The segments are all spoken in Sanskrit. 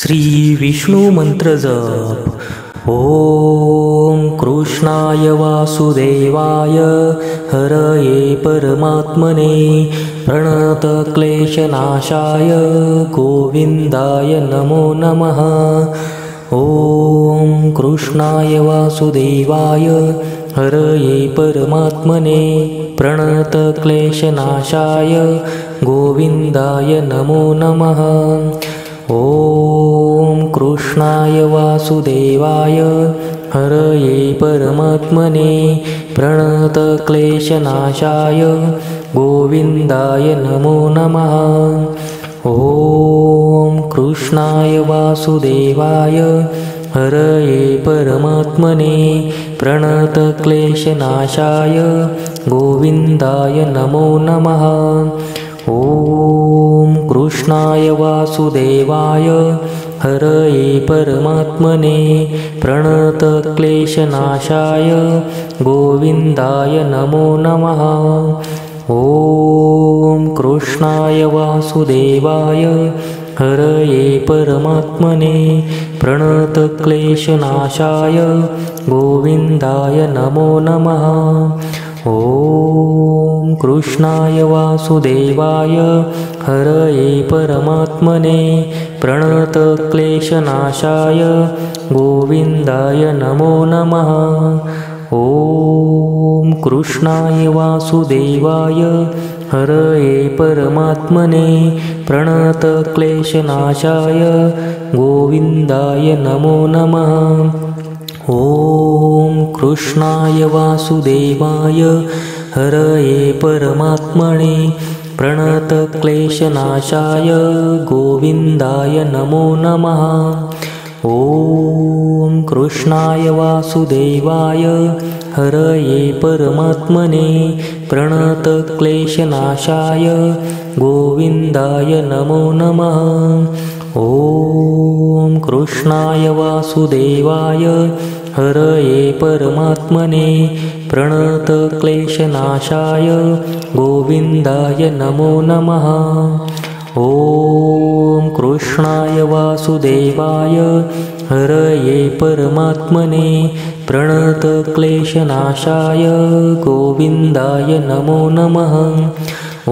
श्री विष्णु मंत्र जप। ओम कृष्णाय वासुदेवाय हरये परमात्मने प्रणतक्लेशनाशाय गोविंदाय नमो नमः। ओम कृष्णाय वासुदेवाय हरये परमात्मने प्रणतक्लेशनाशाय गोविंदाय नमो नमः। ओम कृष्णाय वासुदेवाय हरये परमात्मने प्रणतक्लेशनाशाय गोविंदाय नमो नमः। ओम कृष्णाय वासुदेवाय हरये परमात्मने प्रणतक्लेशनाशाय गोविंदाय नमो नमः। ओम कृष्णाय वासुदेवाय हरये परमात्मने प्रणतक्लेशनाशाय गोविंदाय नमो नमः। ओम कृष्णाय वासुदेवाय हरये परमात्मने प्रणतक्लेशनाशाय गोविंदाय नमो नमः। ओम कृष्णाय वासुदेवाय हरये परमात्मने प्रणतक्लेशनाशाय गोविंदाय नमो नमः। ओम कृष्णाय वासुदेवाय हरये परमात्मने प्रणतक्लेशनाशाय गोविंदाय नमो नमः। ओम कृष्णाय वासुदेवाय हरये परमात्मने प्रणतक्लेशनाशाय गोविंदाय नमो नमः। ओम कृष्णाय वासुदेवाय हरये परमात्मने प्रणतक्लेशनाशाय गोविंदाय नमो नमः। ओम कृष्णाय वासुदेवाय हरये परमात्मने प्रणतक्लेशनाशाय गोविंदाय नमो नमः। ओम कृष्णाय वासुदेवाय हरये परमात्मने प्रणतक्लेशनाशाय गोविंदाय नमो नमः।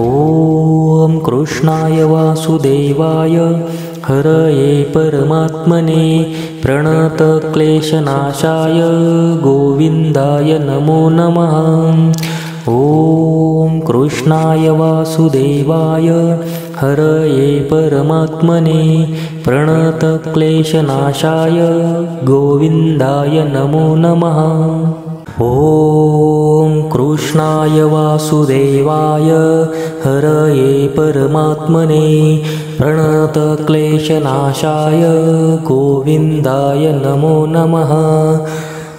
ओम कृष्णाय वासुदेवाय हरये परमात्मने प्रणतक्लेशनाशाय गोविंदाय नमो नमः। ओम कृष्णाय वासुदेवाय हरये परमात्मने प्रणतक्लेशनाशाय गोविंदाय नमो नमः। ओम कृष्णाय वासुदेवाय हरये परमात्मने प्रणतक्लेशनाशाय गोविंदाय नमो नमः।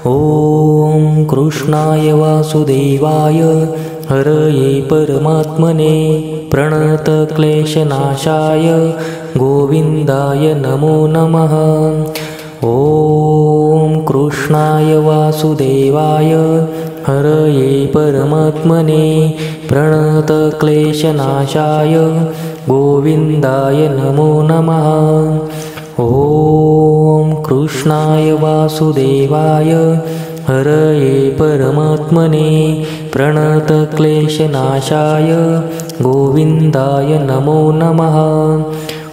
ओम कृष्णाय वासुदेवाय हरये परमात्मने प्रणतक्लेशनाशाय गोविंदाय नमो नमः। ओम कृष्णाय वासुदेवाय हरये परमात्मने प्रणतक्लेशनाशाय गोविंदाय नमो नमः। ओम कृष्णाय वासुदेवाय हरये परमात्मने प्रणतक्लेशनाशाय गोविंदाय नमो नमः।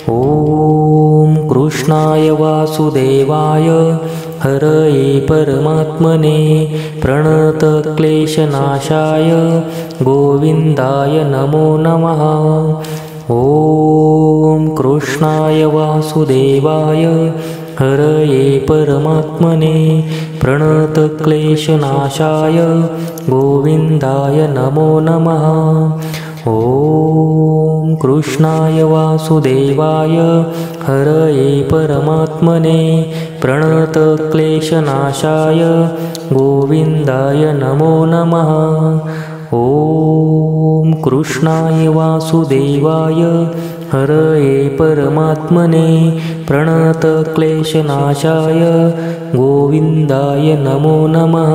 ओम कृष्णाय वासुदेवाय हरये परमात्मने प्रणतक्लेशनाशाय गोविंदाय नमो नमः। ओम कृष्णाय वासुदेवाय हरये परमात्मने प्रणतक्लेशनाशाय गोविंदाय नमो नमः। ओम कृष्णाय वासुदेवाय हरये परमात्मने प्रणतक्लेशनाशाय गोविंदाय नमो नमः। ओम कृष्णाय वासुदेवाय हरये परमात्मने प्रणतक्लेशनाशाय गोविंदाय नमो नमः।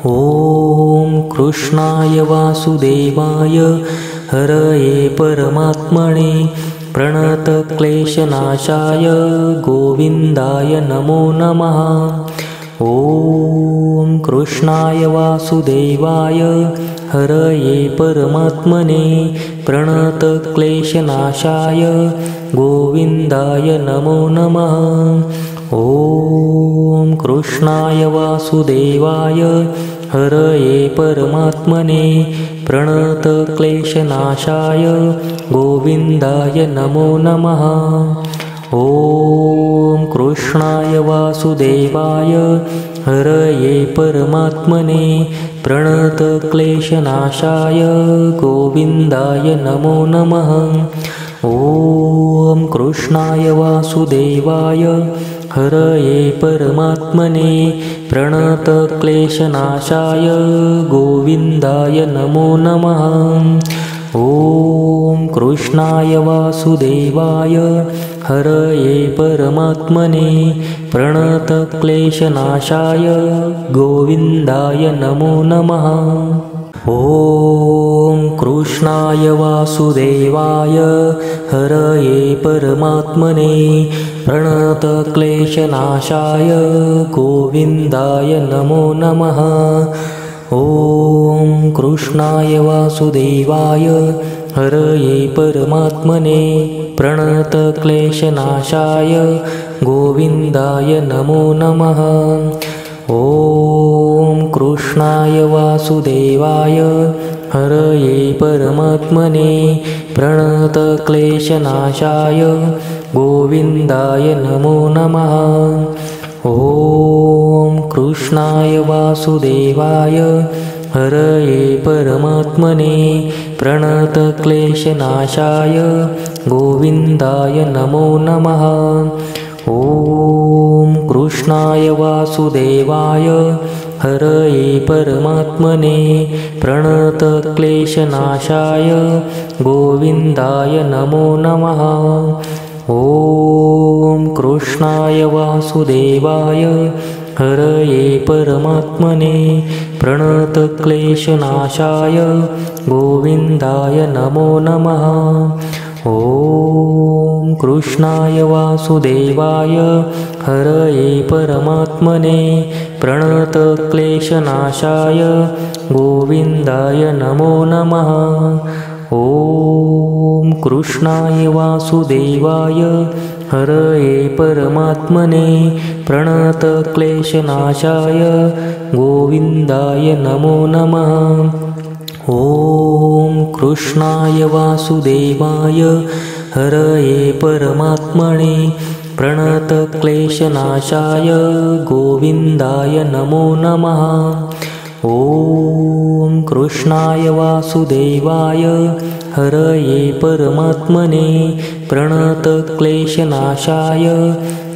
ओम कृष्णाय वासुदेवाय हरये परमात्मने प्रणतक्लेशनाशाय गोविन्दाय नमो नमः। ॐ कृष्णाय वासुदेवाय हरये परमात्मने प्रणतक्लेशनाशाय गोविन्दाय नमो नमः। ॐ कृष्णाय वासुदेवाय हरये परमात्मने प्रणतक्लेशनाशाय गोविन्दाय नमो नमः। ॐ कृष्णाय वासुदेवाय हरये परमात्मने प्रणतक्लेशनाशाय गोविन्दाय नमो नमः। ॐ कृष्णाय वासुदेवाय हरये परमात्मने प्रणतक्लेशनाशाय गोविन्दाय नमो नमः। ॐ कृष्णाय वासुदेवाय हरये परमात्मने प्रणतक्लेशनाशाय गोविन्दाय नमो नमः। ॐ कृष्णाय वासुदेवाय हरये परमात्मने प्रणतक्लेशनाशाय गोविन्दाय नमो नमः। ॐ कृष्णाय वासुदेवाय हरये परमात्मने प्रणतक्लेशनाशाय गोविन्दाय नमो नमः। ॐ कृष्णाय वासुदेवाय हरये परमात्मने प्रणतक्लेशनाशाय गोविन्दाय नमो नमः। ॐ कृष्णाय वासुदेवाय हरये परमात्मने प्रणतक्लेशनाशाय गोविन्दाय नमो नमः। ॐ कृष्णाय वासुदेवाय हरये परमात्मने प्रणतक्लेशनाशाय गोविन्दाय नमो नमः। ॐ कृष्णाय वासुदेवाय हरये परमात्मने प्रणतक्लेशनाशाय गोविन्दाय नमो नमः। ॐ कृष्णाय वासुदेवाय हरये परमात्मने प्रणतक्लेशनाशाय गोविन्दाय नमो नमः। ॐ कृष्णाय वासुदेवाय हरये परमात्मने प्रणतक्लेशनाशाय गोविन्दाय नमो नमः। ॐ कृष्णाय वासुदेवाय हरये परमात्मने प्रणतक्लेशनाशाय गोविन्दाय नमो नमः। ॐ कृष्णाय वासुदेवाय हरये परमात्मने प्रणतक्लेशनाशाय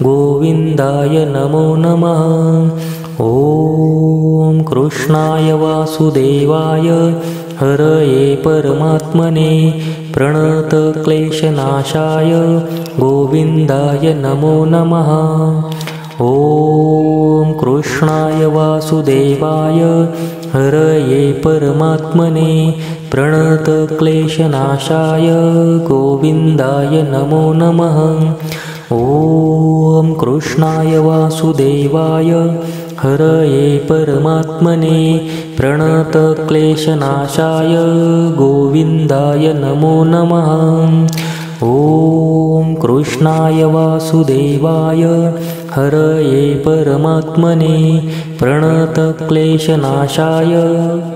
गोविन्दाय नमो नमः। ॐ कृष्णाय वासुदेवाय हरये परमात्मने प्रणतक्लेशनाशाय गोविन्दाय नमो नमः। ॐ कृष्णाय वासुदेवाय हरये परमात्मने प्रणतक्लेशनाशाय गोविन्दाय नमो नमः। ॐ कृष्णाय वासुदेवाय हरये परमात्मने प्रणतक्लेशनाशाय गोविन्दाय नमो नमः। ॐ कृष्णाय वासुदेवाय हरये परमात्मने प्रणतक्लेशनाशाय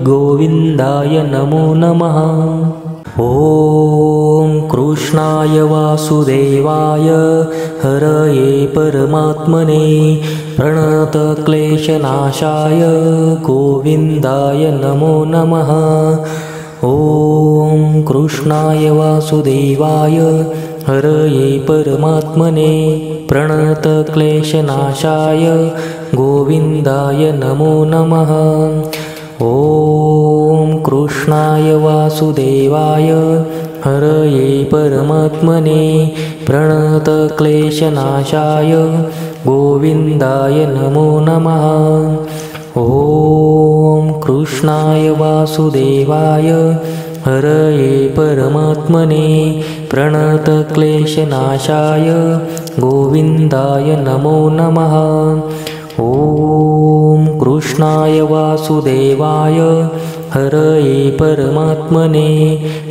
गोविन्दाय नमो नमः। ॐ कृष्णाय वासुदेवाय हरये परमात्मने प्रणतक्लेशनाशाय गोविन्दाय नमो नमः। ॐ कृष्णाय वासुदेवाय हरये परमात्मने प्रणतक्लेशनाशाय गोविन्दाय नमो नमः। ॐ कृष्णाय वासुदेवाय हरये परमात्मने प्रणतक्लेशनाशाय गोविन्दाय नमो नमः। ॐ कृष्णाय वासुदेवाय हरये परमात्मने प्रणतक्लेशनाशाय गोविन्दाय नमो नमः। ॐ कृष्णाय वासुदेवाय हरये परमात्मने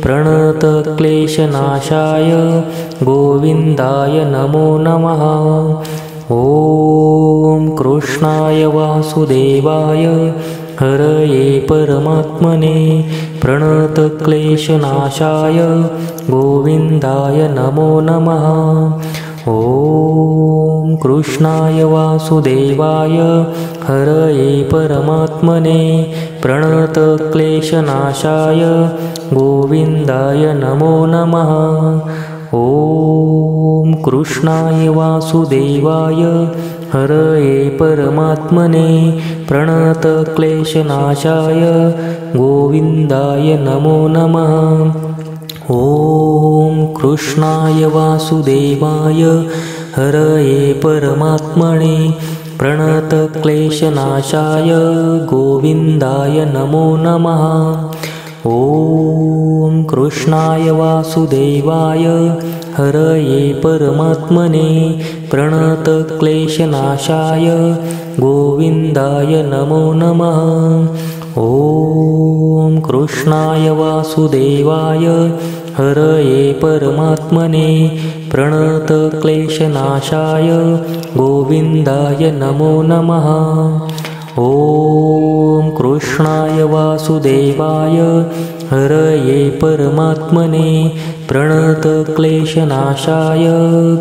प्रणतक्लेशनाशाय गोविन्दाय नमो नमः। ॐ कृष्णाय वासुदेवाय हरये परमात्मने प्रणतक्लेशनाशाय गोविन्दाय नमो नमः। ॐ कृष्णाय वासुदेवाय हरये परमात्मने प्रणतक्लेशनाशाय गोविन्दाय नमो नमः। ॐ कृष्णाय वासुदेवाय हरये परमात्मने प्रणतक्लेशनाशाय गोविन्दाय नमो नमः। ॐ कृष्णाय वासुदेवाय हरये परमात्मने प्रणतक्लेशनाशाय गोविन्दाय नमो नमः। ॐ कृष्णाय वासुदेवाय हरये परमात्मने प्रणतक्लेशनाशाय गोविन्दाय नमो नमः। ॐ कृष्णाय वासुदेवाय हरये परमात्मने प्रणतक्लेशनाशाय गोविन्दाय नमो नमः। ॐ कृष्णाय वासुदेवाय हरये परमात्मने प्रणतक्लेशनाशाय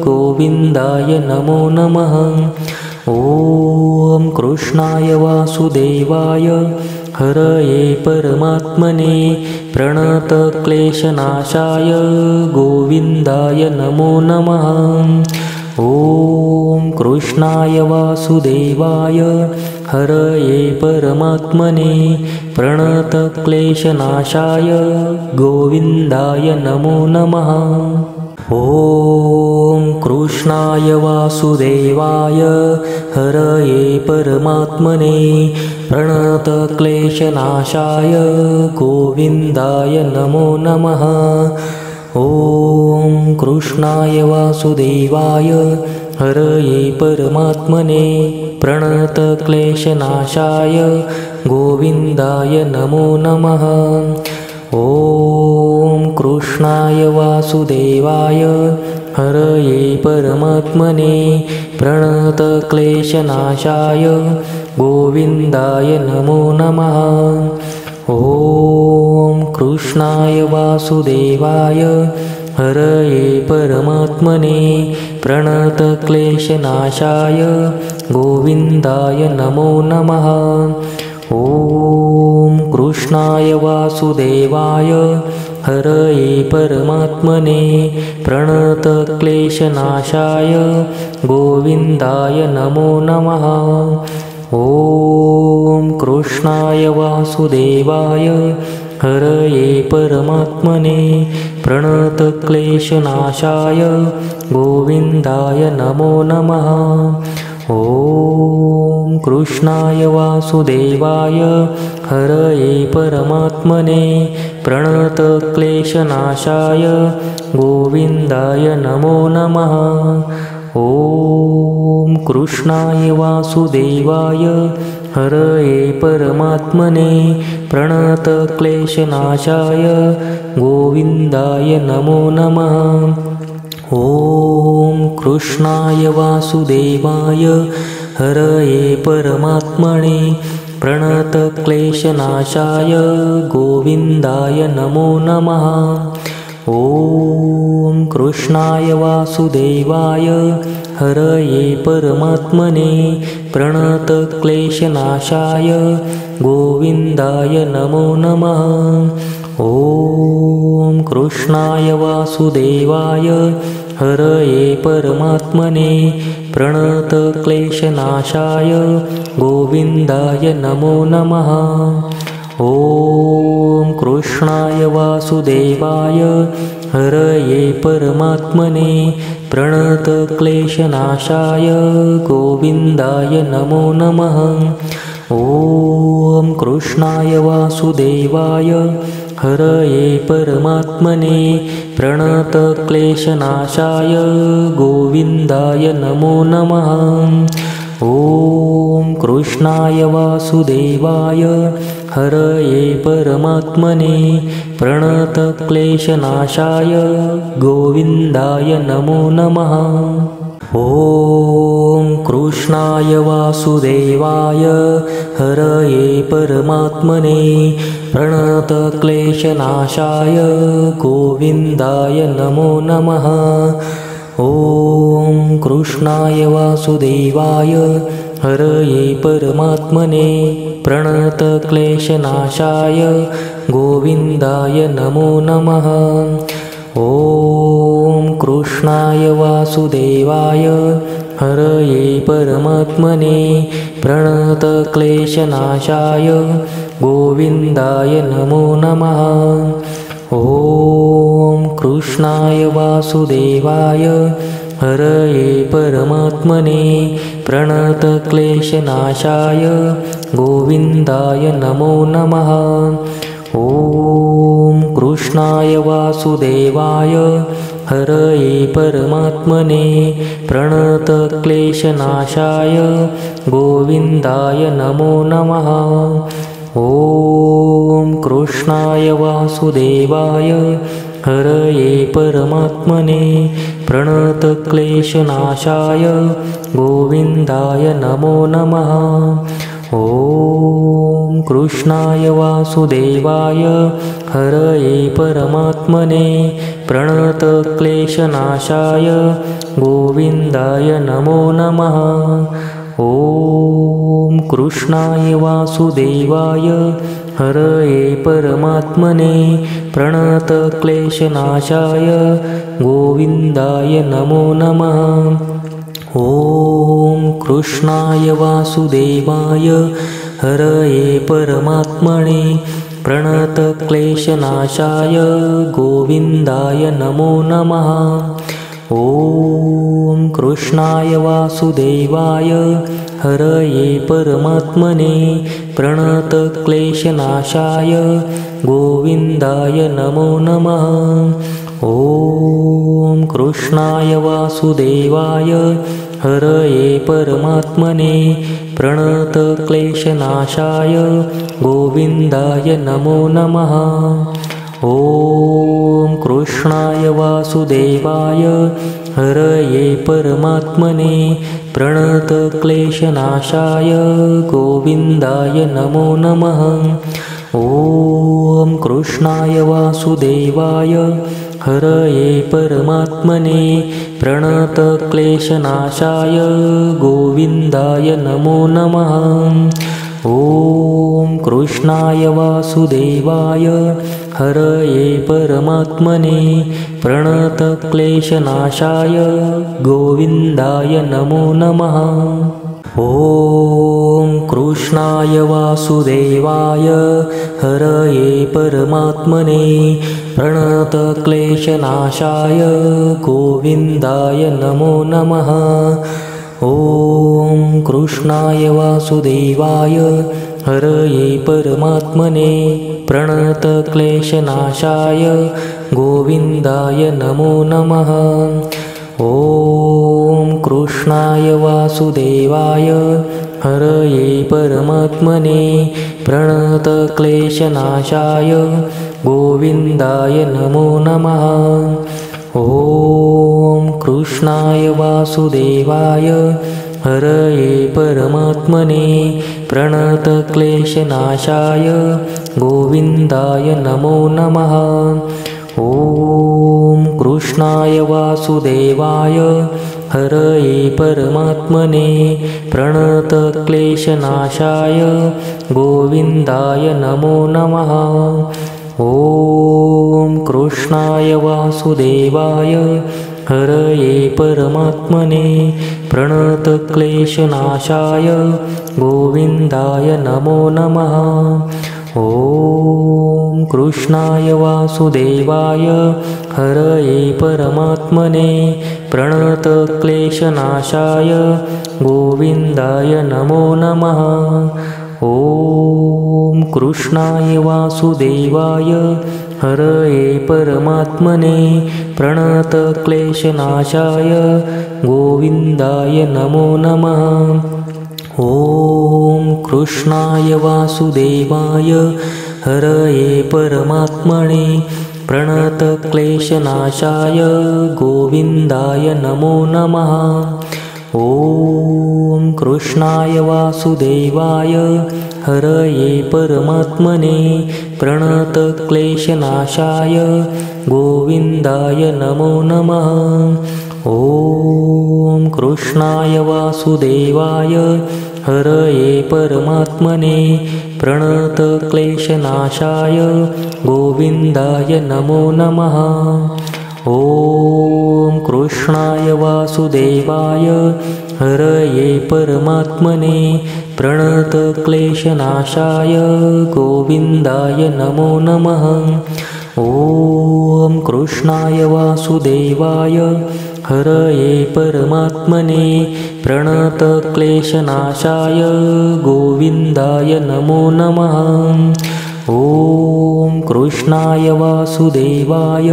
गोविन्दाय नमो नमः। ॐ कृष्णाय वासुदेवाय हरये परमात्मने प्रणतक्लेशनाशाय गोविन्दाय नमो नमः। ॐ कृष्णाय वासुदेवाय हरये परमात्मने प्रणतक्लेशनाशाय गोविन्दाय नमो नमः। ॐ कृष्णाय वासुदेवाय हरये परमात्मने प्रणतक्लेशनाशाय गोविन्दाय नमो नमः। ॐ कृष्णाय वासुदेवाय हरये परमात्मने प्रणतक्लेशनाशाय गोविन्दाय नमो नमः। ॐ कृष्णाय वासुदेवाय हरये परमात्मने प्रणतक्लेशनाशाय गोविन्दाय नमो नमः। ॐ कृष्णाय वासुदेवाय हरये परमात्मने प्रणतक्लेशनाशाय गोविन्दाय नमो नमः। ॐ कृष्णाय वासुदेवाय हरये परमात्मने प्रणतक्लेशनाशाय गोविन्दाय नमो नमः। ॐ कृष्णाय वासुदेवाय हरये परमात्मने प्रणतक्लेशनाशाय गोविन्दाय नमो नमः। ॐ कृष्णाय वासुदेवाय हरये परमात्मने प्रणतक्लेशनाशाय गोविन्दाय नमो नमः। ॐ कृष्णाय वासुदेवाय हरये परमात्मने प्रणतक्लेशनाशाय गोविन्दाय नमो नमः। ॐ कृष्णाय वासुदेवाय हरये परमात्मने प्रणतक्लेशनाशाय गोविन्दाय नमो नमः। ॐ कृष्णाय वासुदेवाय हरये परमात्मने प्रणतक्लेशनाशाय गोविन्दाय नमो नमः। ॐ कृष्णाय वासुदेवाय हरये परमात्मने प्रणतक्लेशनाशाय गोविन्दाय नमो नमः। ॐ कृष्णाय वासुदेवाय हरये परमात्मने प्रणतक्लेशनाशाय गोविन्दाय नमो नमः। ॐ कृष्णाय वासुदेवाय हरये परमात्मने प्रणतक्लेशनाशाय गोविन्दाय नमो नमः। ॐ कृष्णाय वासुदेवाय हरये परमात्मने प्रणतक्लेशनाशाय गोविन्दाय नमो नमः। ॐ कृष्णाय वासुदेवाय हरये परमात्मने प्रणतक्लेशनाशाय गोविन्दाय नमो नमः। ॐ कृष्णाय वासुदेवाय हरये परमात्मने प्रणतक्लेशनाशाय गोविन्दाय नमो नमः। ॐ कृष्णाय वासुदेवाय हरये परमात्मने प्रणतक्लेशनाशाय गोविन्दाय नमो नमः। ॐ कृष्णाय वासुदेवाय हरये परमात्मने प्रणतक्लेशनाशाय गोविन्दाय नमो नमः। ॐ कृष्णाय वासुदेवाय हरये परमात्मने प्रणतक्लेशनाशाय गोविन्दाय नमो नमः। ॐ कृष्णाय वासुदेवाय हरये परमात्मने प्रणतक्लेशनाशाय गोविन्दाय नमो नमः। ॐ कृष्णाय वासुदेवाय हरये परमात्मने प्रणतक्लेशनाशाय गोविन्दाय नमो नमः। ॐ कृष्णाय वासुदेवाय हरये परमात्मने प्रणतक्लेशनाशाय गोविन्दाय नमो नमः। ॐ कृष्णाय वासुदेवाय हरये परमात्मने प्रणतक्लेशनाशाय गोविन्दाय नमो नमः। ॐ कृष्णाय वासुदेवाय हरये परमात्मने प्रणतक्लेशनाशाय गोविन्दाय नमो नमः। ॐ कृष्णाय वासुदेवाय हरये परमात्मने प्रणतक्लेशनाशाय गोविन्दाय नमो नमः। ॐ कृष्णाय वासुदेवाय हरये परमात्मने प्रणतक्लेशनाशाय गोविन्दाय नमो नमः। ॐ कृष्णाय वासुदेवाय हरये परमात्मने प्रणतक्लेशनाशाय गोविन्दाय नमो नमः। ॐ कृष्णाय वासुदेवाय हरये परमात्मने प्रणतक्लेशनाशाय गोविन्दाय नमो नमः। ॐ कृष्णाय वासुदेवाय हरये परमात्मने प्रणतक्लेशनाशाय गोविन्दाय नमो नमः। ॐ कृष्णाय वासुदेवाय हरये परमात्मने प्रणतक्लेशनाशाय गोविन्दाय नमो नमः। ॐ कृष्णाय वासुदेवाय हरये परमात्मने प्रणतक्लेशनाशाय गोविन्दाय नमो नमः। ॐ कृष्णाय वासुदेवाय हरये परमात्मने प्रणतक्लेशनाशाय गोविन्दाय नमो नमः। ॐ कृष्णाय वासुदेवाय हरये परमात्मने प्रणतक्लेशनाशाय गोविन्दाय नमो नमः। ॐ कृष्णाय वासुदेवाय हरये परमात्मने प्रणतक्लेशनाशाय गोविन्दाय नमो नमः। ॐ कृष्णाय वासुदेवाय हरये परमात्मने प्रणतक्लेशनाशाय गोविन्दाय नमो नमः। ॐ कृष्णाय वासुदेवाय हरये परमात्मने प्रणतक्लेशनाशाय गोविन्दाय नमो नमः। ॐ कृष्णाय वासुदेवाय हरये परमात्मने प्रणतक्लेशनाशाय गोविन्दाय नमो नमः। ॐ कृष्णाय वासुदेवाय हरये परमात्मने प्रणतक्लेशनाशाय गोविन्दाय नमो नमः। ॐ कृष्णाय वासुदेवाय हरये परमात्मने प्रणतक्लेशनाशाय गोविन्दाय नमो नमः। ॐ कृष्णाय वासुदेवाय हरये परमात्मने प्रणतक्लेशनाशाय गोविन्दाय नमो नमः। ॐ कृष्णाय वासुदेवाय हरये परमात्मने प्रणतक्लेशनाशाय गोविन्दाय नमो नमः। ॐ कृष्णाय वासुदेवाय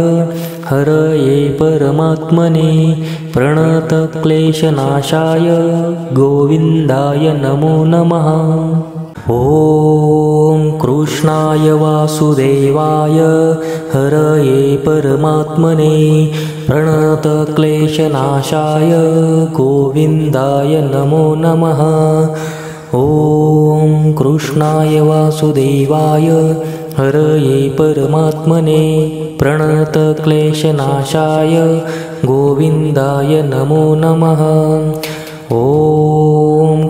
हरये परमात्मने प्रणतक्लेशनाशाय गोविन्दाय नमो नमः। ॐ कृष्णाय वासुदेवाय हरये परमात्मने प्रणतक्लेशनाशाय गोविन्दाय नमो नमः। ॐ कृष्णाय वासुदेवाय हरये परमात्मने प्रणतक्लेशनाशाय गोविन्दाय नमो नमः। ॐ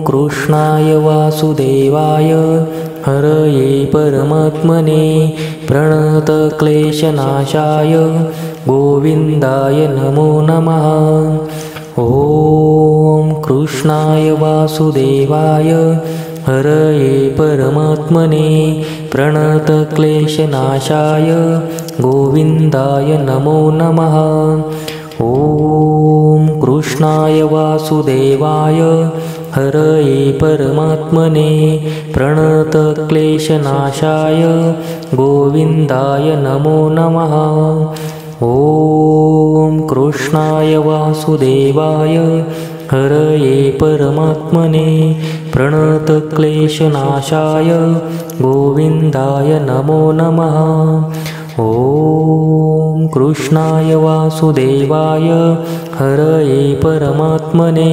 कृष्णाय वासुदेवाय हरये परमात्मने प्रणतक्लेशनाशाय गोविन्दाय नमो नमः। ॐ कृष्णाय वासुदेवाय हरये परमात्मने प्रणतक्लेशनाशाय गोविन्दाय नमो नमः। ॐ कृष्णाय वासुदेवाय हरये परमात्मने प्रणतक्लेशनाशाय गोविन्दाय नमो नमः। ॐ कृष्णाय वासुदेवाय हरये परमात्मने प्रणतक्लेशनाशाय गोविन्दाय नमो नमः। ॐ कृष्णाय वासुदेवाय हरये परमात्मने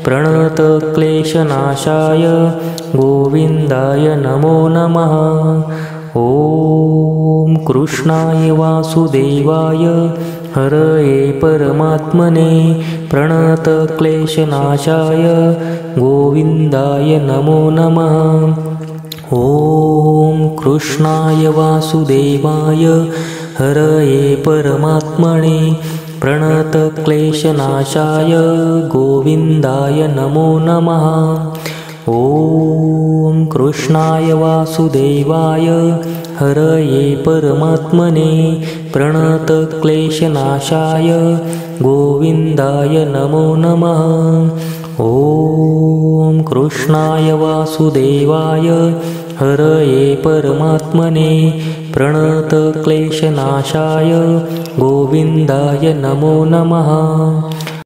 प्रणतक्लेशनाशाय गोविन्दाय नमो नमः। ॐ कृष्णाय वासुदेवाय हरये परमात्मने प्रणतक्लेशनाशाय गोविन्दाय नमो नमः। ॐ कृष्णाय वासुदेवाय हरये परमात्मने प्रणतक्लेशनाशाय गोविन्दाय नमो नमः। ॐ कृष्णाय वासुदेवाय हरये परमात्मने प्रणतक्लेशनाशाय गोविन्दाय नमो नमः। ॐ कृष्णाय वासुदेवाय हरये परमात्मने प्रणतक्लेशनाशाय गोविन्दाय नमो नमः।